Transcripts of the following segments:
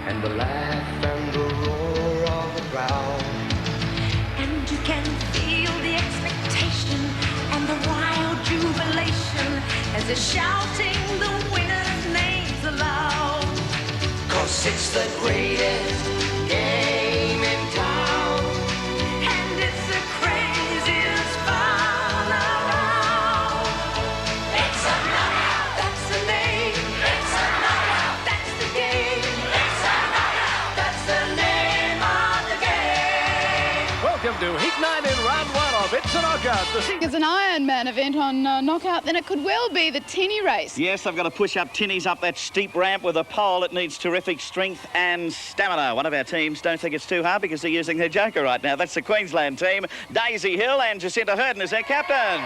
and the laugh and the roar of the crowd. And you can feel the expectation and the wild jubilation as they're shouting the winners' names aloud. 'Cause it's the greatest game in town. And it's the craziest fun around. It's a knockout. That's the name. It's a knockout. That's the game. It's a knockout. That's the name of the game. Welcome to Heat 9 in round 1 of It's a Knockout. There's an Ironman event on Knockout, then it could well be the tinny race. Yes, they've got to push up tinnies up that steep ramp with a pole. It needs terrific strength and stamina. One of our teams don't think it's too hard because they're using their joker right now. That's the Queensland team. Daisy Hill and Jacinta Hurden is their captain.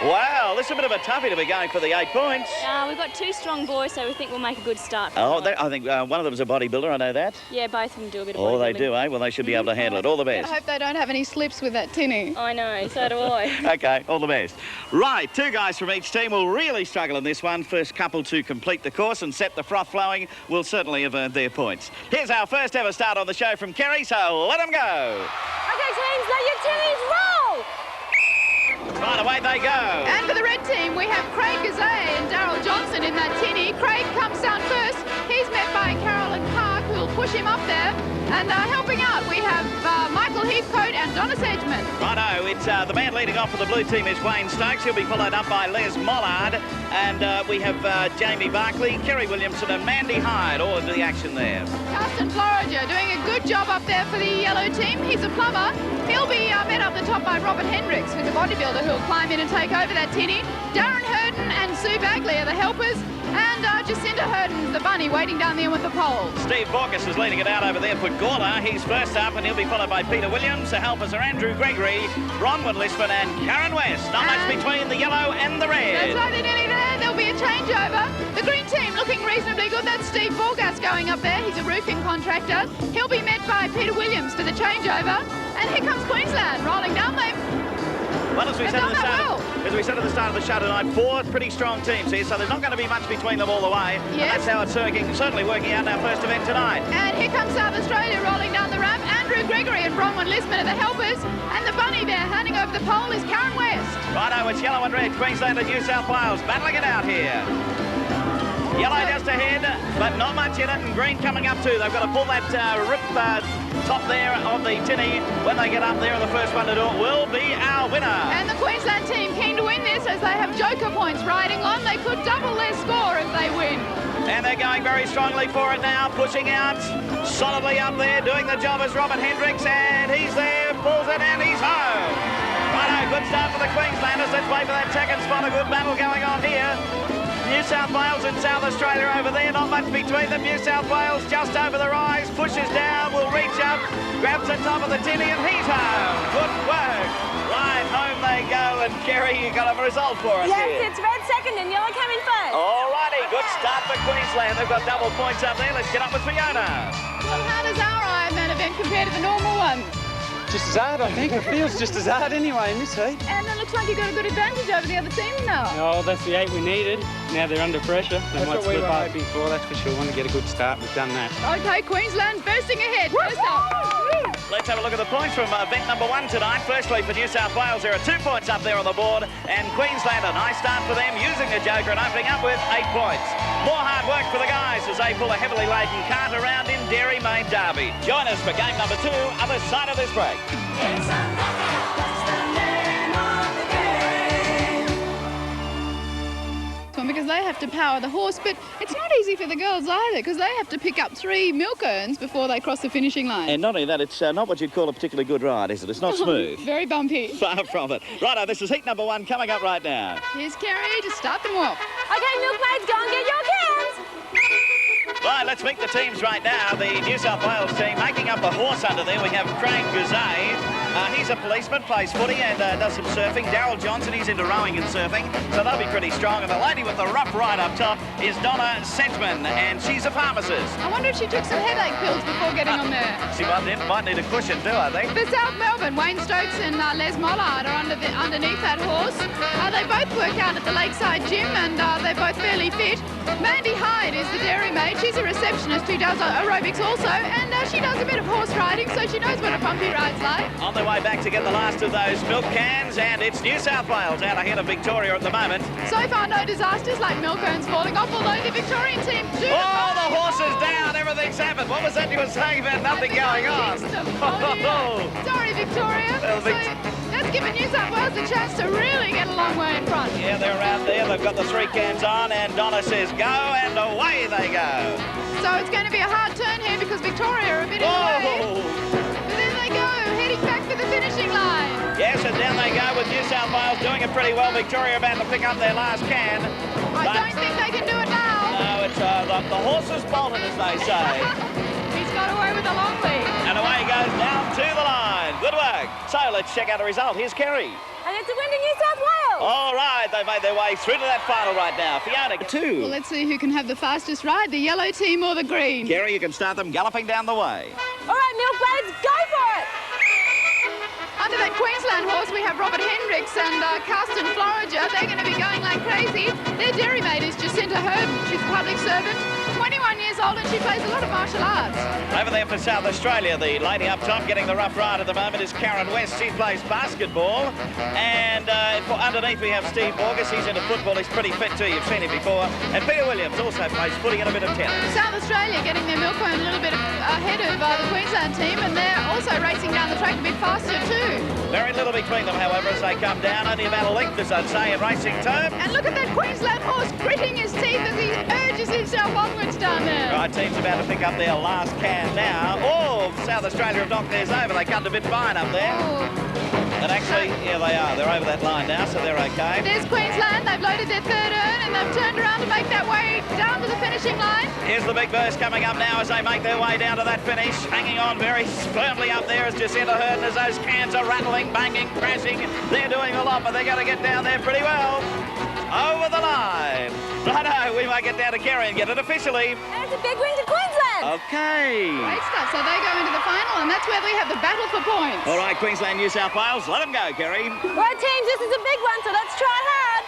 Wow, this is a bit of a toughie to be going for the 8 points. We've got 2 strong boys, so we think we'll make a good start. Oh, I think one of them is a bodybuilder, I know that. Yeah, both of them do a bit of Oh, they bodybuilding. do, eh? Well, they should be able to handle it. All the I best. hope they don't have any slips with that tinny. I know, so do I. Okay, all the best. Right, 2 guys from each team will really struggle in this one. First couple to complete the course and set the froth flowing will certainly have earned their points. Here's our first ever start on the show from Kerrie, so let them go. Okay, teams, let your tinnies roll! Right, away they go. And for the red team, we have Craig Gazay and Daryl Johnson in that tinny. Craig comes down first. He's met by Carolyn Clark, who will push him up there. And helping out, we have Michael Heathcote and Donna Sedgman. Righto, it's the man leading off for the blue team is Wayne Stokes. He'll be followed up by Les Mollard. And we have Jamie Barkley, Kerry Williamson and Mandy Hyde all into the action there. Carsten Floriger doing a good job up there for the yellow team. He's a plumber. He'll be met up the top by Robert Hendricks, who's a bodybuilder who'll climb in and take over that tinny. Darren Hurden and Sue Bagley are the helpers. And Jacinta Hurden's the bunny waiting down there with the pole. Steve Borkus is leading it out over there for Gawler. He's first up and he'll be followed by Peter Williams. The helpers are Andrew Gregory, Bronwyn Lisbon and Karen West. Not much between the yellow and the red. That's right, they're nearly there. There'll be a changeover. The green team looking reasonably good. That's Steve Borgas going up there. He's a roofing contractor. He'll be met by Peter Williams for the changeover. And here comes Queensland rolling down. Well, as we said at the start of the show tonight, 4 pretty strong teams here, so there's not going to be much between them all the way. Yes. And that's how it's certainly working out in our first event tonight. And here comes South Australia rolling down the ramp. Andrew Gregory and Bronwyn Lisbon are the helpers. And the bunny there handing over the pole is Karen West. Righto, it's yellow and red. Queensland and New South Wales battling it out here. Yellow just ahead, but not much in it, and green coming up too. They've got to pull that rip top there of the tinny. When they get up there, the first one to do it will be our winner. And the Queensland team keen to win this as they have joker points riding on. They could double their score if they win. And they're going very strongly for it now, pushing out solidly up there, doing the job as Robert Hendricks, and he's there, pulls it, and he's home. Righto, good start for the Queenslanders. Let's wait for that second spot. A good battle going on here. New South Wales and South Australia over there, not much between them. New South Wales just over the rise, pushes down, will reach up, grabs the top of the tinny, and he's home. Good work. Right, home they go, and Kerrie, you got a result for us Yes, here. it's red second and yellow coming first. All righty, good start for Queensland. They've got double points up there. Let's get up with Fiona. Well, how does our Ironman event compare to the normal one? Just as hard, I think. It feels just as hard anyway in this heat. And it looks like you've got a good advantage over the other team now. Oh, that's the 8 we needed. Now they're under pressure. They might split up. Hoping for, that's for sure. Want to get a good start. We've done that. Okay, Queensland bursting ahead. First up. Let's have a look at the points from event number 1 tonight. Firstly, for New South Wales, there are 2 points up there on the board. And Queensland, a nice start for them, using the joker and opening up with 8 points. More hard work for the guys as they pull a heavily laden cart around in Dairymaid Derby. Join us for game number 2, other side of this break. It's a knockout. That's the name of the game. Because they have to power the horse, but it's not easy for the girls either because they have to pick up 3 milk urns before they cross the finishing line. And not only that, it's not what you'd call a particularly good ride, is it? It's not smooth. Very bumpy. Far from it. Righto, this is heat number 1 coming up right now. Here's Kerrie to start them off. Okay, milkmaids, go and get your cans. Right, let's meet the teams right now. The New South Wales team making up the horse under there. We have Craig Gazay. He's a policeman, plays footy and does some surfing. Daryl Johnson, he's into rowing and surfing, so they'll be pretty strong. And the lady with the rough ride up top is Donna Sedgman, and she's a pharmacist. I wonder if she took some headache pills before getting on there. She might need a cushion too, I think. For South Melbourne, Wayne Stokes and Les Mollard are underneath that horse. They both work out at the Lakeside Gym, and they're both fairly fit. Mandy Hyde is the Dairymaid. She's a receptionist who does aerobics also, and she does a bit of horse riding, so she knows what a bumpy ride's like. On their way back to get the last of those milk cans, and it's New South Wales out ahead of Victoria at the moment. So far, no disasters like milk urns falling off, although the Victorian team do... Oh, the horse is down. Everything's happened. What was that you were saying about nothing going on? Sorry, Victoria. Well, that's given New South Wales a chance to really get a long way in front. Yeah, they're out there. They've got the 3 cans on, and Donna says go, and away they go. So it's going to be a hard turn here because Victoria are a bit in the way. But then they go, heading back for the finishing line. Yes, and down they go with New South Wales doing it pretty well. Victoria about to pick up their last can. I don't think they can do it now. No, it's the horse is bolted, as they say. He's got away with a long lead. And away he goes down to the line. Good work. So let's check out the result. Here's Kerrie. And it's a win to New South Wales. All right, they've made their way through to that final right now. Fiona, 2. Well, let's see who can have the fastest ride, the yellow team or the green. Kerrie, you can start them galloping down the way. All right, Milkmaids, go for it. Under that Queensland horse, we have Robert Hendricks and Karsten Floriger. They're going to be going like crazy. Their Dairymaid is Jacinta Hurden. She's a public servant, 21 years old, and she plays a lot of martial arts. Over there for South Australia, the lady up top getting the rough ride at the moment is Karen West. She plays basketball. And underneath we have Steve Borges. He's into football. He's pretty fit too. You've seen him before. And Peter Williams also plays footy and a bit of tennis. South Australia getting their milk run a little bit ahead of the Queensland team, and they're also racing down the track a bit faster too. Very little between them, however, as they come down. Only about a length, as I'd say, in racing terms. And look at that Queensland horse gritting his teeth as he urges himself onwards down there. Right, team's about to pick up their last can now. Oh, South Australia have knocked theirs over. They cut a bit fine up there. And actually, yeah, they are. They're over that line now, so they're okay. There's Queensland. They've loaded their 3rd urn and they've turned around to make that way down to the finishing line. Here's the big burst coming up now as they make their way down to that finish. Hanging on very firmly up there as Jacinta Hurden as those cans are rattling, banging, crashing. They're doing a lot, but they're going to get down there pretty well. Over the line. Righto, we might get down to Kerrie and get it officially. And it's a big win to Queensland. Okay. Great stuff. So they go into the final, and that's where we have the battle for points. All right, Queensland, New South Wales, let them go, Kerrie. Right, teams, this is a big one, so let's try hard.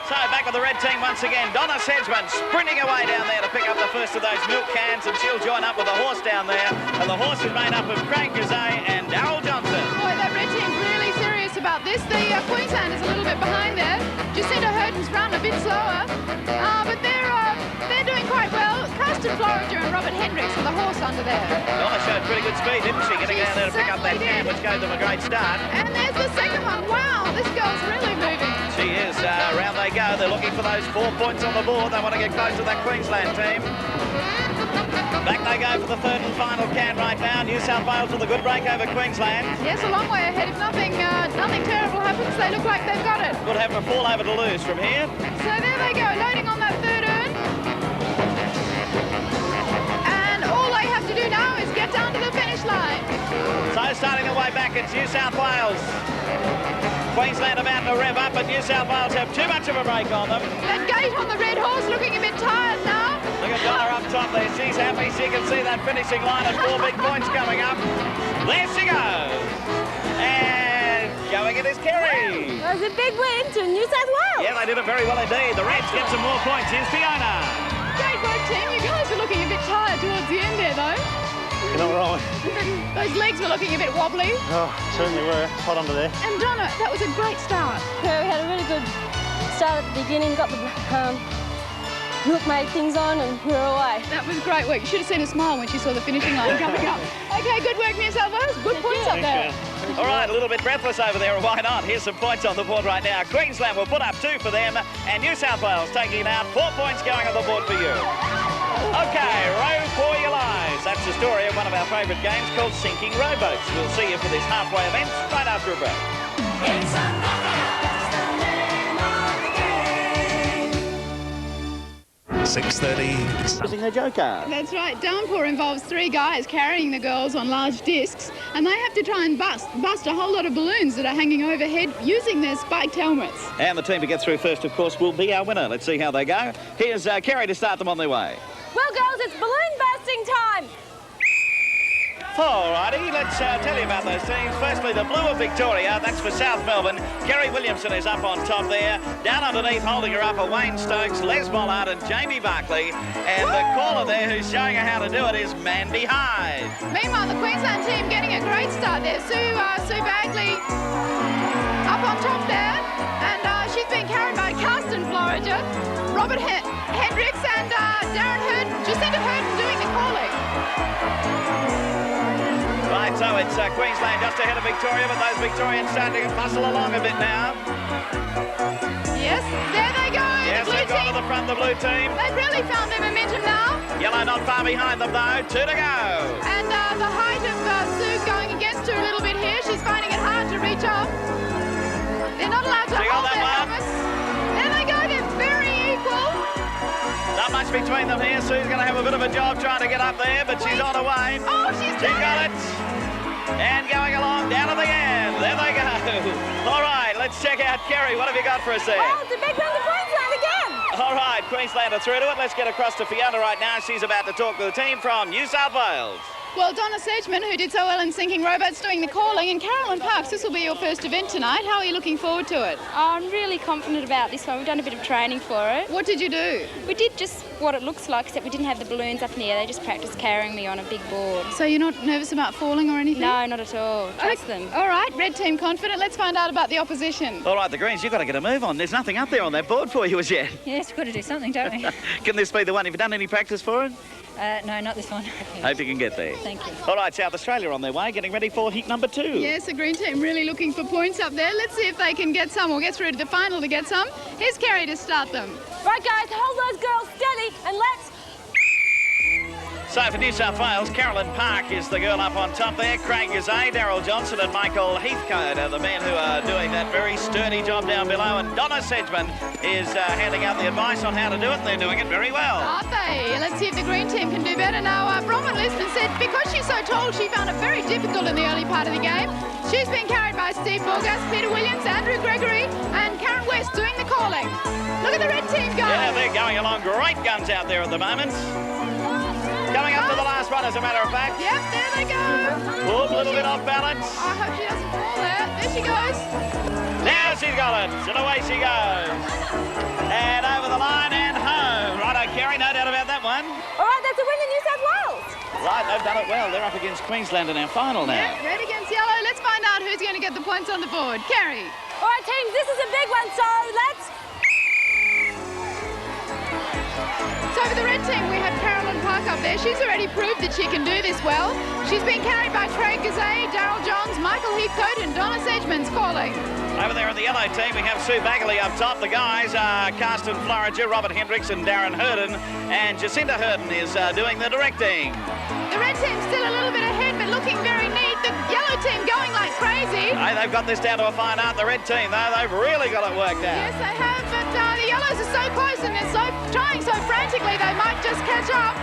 So back with the red team once again. Donna Sedgman sprinting away down there to pick up the first of those milk cans, and she'll join up with the horse down there. And the horse is made up of Craig Gazay and Daryl Johnson. Boy, that red team's really serious about this. The Queensland is a little bit behind there. Jacinta Hurden's run a bit slower, but they're doing quite well. Karsten Floriger and Robert Hendricks with the horse under there. Donna showed pretty good speed, didn't she? Getting down there to pick up that can, which gave them a great start. And there's the second one. Wow, this girl's really moving. She is. Round they go. They're looking for those 4 points on the board. They want to get close to that Queensland team. Back they go for the 3rd and final can right now. New South Wales with a good break over Queensland. Yes, a long way ahead. If nothing terrible happens, they look like they've got it. Could have a fall over to lose from here. So there they go, loading on that 3rd urn. And all they have to do now is get down to the finish line. So starting their way back, it's New South Wales. Queensland about to rev up, but New South Wales have too much of a break on them. That gate on the red horse looking a bit tired now. Look at Donna up top there. She's happy. She can see that finishing line and 4 big points coming up. There she goes. And going it is Kerrie. That was a big win to New South Wales. Yeah, they did it very well indeed. The Reds get some more points. Here's Fiona. Great work, team. You guys are looking a bit tired towards the end there, though. You're not wrong. Those legs were looking a bit wobbly. Oh, certainly were. Hot under there. And Donna, that was a great start. Yeah, we had a really good start at the beginning, got the milkmaid things on, and we were away. That was great work. You should have seen her smile when she saw the finishing line coming up. Okay, good work, New South Wales. Good points up there. All right, a little bit breathless over there. Why not? Here's some points on the board right now. Queensland will put up 2 for them, and New South Wales taking it out. 4 points going on the board for you. Okay, row for your lives. That's the story of one of our favourite games called Sinking Rowboats. We'll see you for this halfway event right after a break. It's a knockout, that's the name of the game. 6:30. Using her joker. That's right. Downpour involves 3 guys carrying the girls on large discs, and they have to try and bust a whole lot of balloons that are hanging overhead using their spiked helmets. And the team to get through first, of course, will be our winner. Let's see how they go. Here's Kerrie to start them on their way. Well, girls, it's balloon bursting time. Alrighty, let's tell you about those teams. Firstly, the blue of Victoria, that's for South Melbourne. Kerrie Williamson is up on top there. Down underneath, holding her up, are Wayne Stokes, Les Mollard and Jamie Barkley. And the caller there who's showing her how to do it is Mandy Hyde. Meanwhile, the Queensland team getting a great start there. Sue Bagley up on top there, and she's been carried by Karsten Floriger, Robert Hendricks and Jacinta Hurden doing the calling. Right, so it's Queensland just ahead of Victoria, but those Victorians starting to bustle along a bit now. Yes, there they go. Yes, the blue they've gone team. to the front, the blue team. They've really found their momentum now. Yellow not far behind them, though. 2 to go. And the height of Sue going against her a little bit here. She's finding it hard to reach up. They're not allowed to She got hold that their one. helmets. There they go. They're very equal. Not much between them here. Sue's going to have a bit of a job trying to get up there, but she's on her way. Oh, she's got it. And going along down to the end. There they go. All right, let's check out Kerrie. What have you got for us there? Oh, it's a big run to Queensland again. All right, Queensland are through to it. Let's get across to Fiona right now. She's about to talk to the team from New South Wales. Well, Donna Sedgman, who did so well in sinking robots, doing the calling, and Carolyn Parks, this will be your first event tonight. How are you looking forward to it? I'm really confident about this one. We've done a bit of training for it. What did you do? We did just what it looks like, except we didn't have the balloons up in the air. They just practiced carrying me on a big board. So you're not nervous about falling or anything? No, not at all. Trust them. All right, red team confident. Let's find out about the opposition. All right, the Greens, you've got to get a move on. There's nothing up there on that board for you as yet. Yes, we've got to do something, don't we? Can this be the one? Have you done any practice for it? No, not this one. Hope you can get there. Thank you. All right, South Australia on their way, getting ready for heat number 2. Yes, the green team really looking for points up there. Let's see if they can get some or get through to the final to get some. Here's Kerrie to start them. Right, guys, hold those girls steady and let's... So for New South Wales, Carolyn Park is the girl up on top there. Craig Gazay, Daryl Johnson and Michael Heathcote are the men who are doing that very sturdy job down below. And Donna Sedgman is handing out the advice on how to do it, and they're doing it very well. Are they? Let's see if the green team can do better. Now, Bronwyn Liston said because she's so tall, she found it very difficult in the early part of the game. She's been carried by Steve Borgas, Peter Williams, Andrew Gregory and Karen West doing the calling. Look at the red team go. Yeah, they're going along. Great guns out there at the moment. Coming up to the last one, as a matter of fact. Yep, there they go. Ooh, a little bit off balance. I hope she doesn't fall there. There she goes. Now she's got it. And away she goes. And over the line and home. Righto, Kerrie, no doubt about that one. All right, that's a win in New South Wales. Right, they've done it well. They're up against Queensland in our final now. Yep, red against yellow. Let's find out who's going to get the points on the board. Kerrie. All right, teams, this is a big one, so let's... So for the red team, we have Carolyn Park up there. She's already proved that she can do this well. She's been carried by Craig Gazay, Daryl Johns, Michael Heathcote and Donna Sedgman's calling. Over there in the yellow team, we have Sue Bagley up top. The guys are Karsten Floriger, Robert Hendricks and Darren Hurden. And Jacinta Hurden is doing the directing. The red team's still a little bit ahead, but looking very neat. The yellow team going like crazy. Hey, they've got this down to a fine art. The red team, though, they've really got it worked out. Yes, they have, but the yellows are so close and they're so trying so frantically they might just catch up.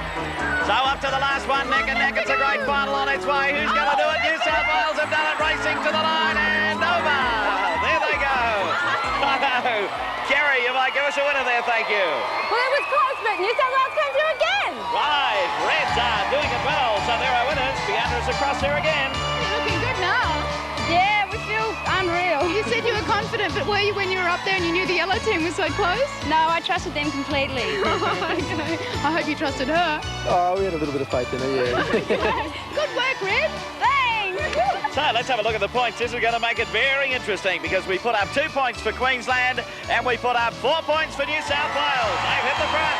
So up to the last one, neck and neck. It's a great final on its way. Who's going to do it? New South Wales have done it, racing to the line and over. There they go. Kerrie, you might give us a winner there, thank you. Well, it was close, but New South Wales came through again. Right, Reds are doing it well. So there are winners. Fianna's across here again. You're looking good now. Yeah, we feel unreal. You said you were confident, but were you when you were up there and you knew the yellow team was so close? No, I trusted them completely. Okay. I hope you trusted her. Oh, we had a little bit of faith in her, yeah. Good work, Red. Thanks. So let's have a look at the points. This is going to make it very interesting because we put up 2 points for Queensland and we put up 4 points for New South Wales. They've hit the front.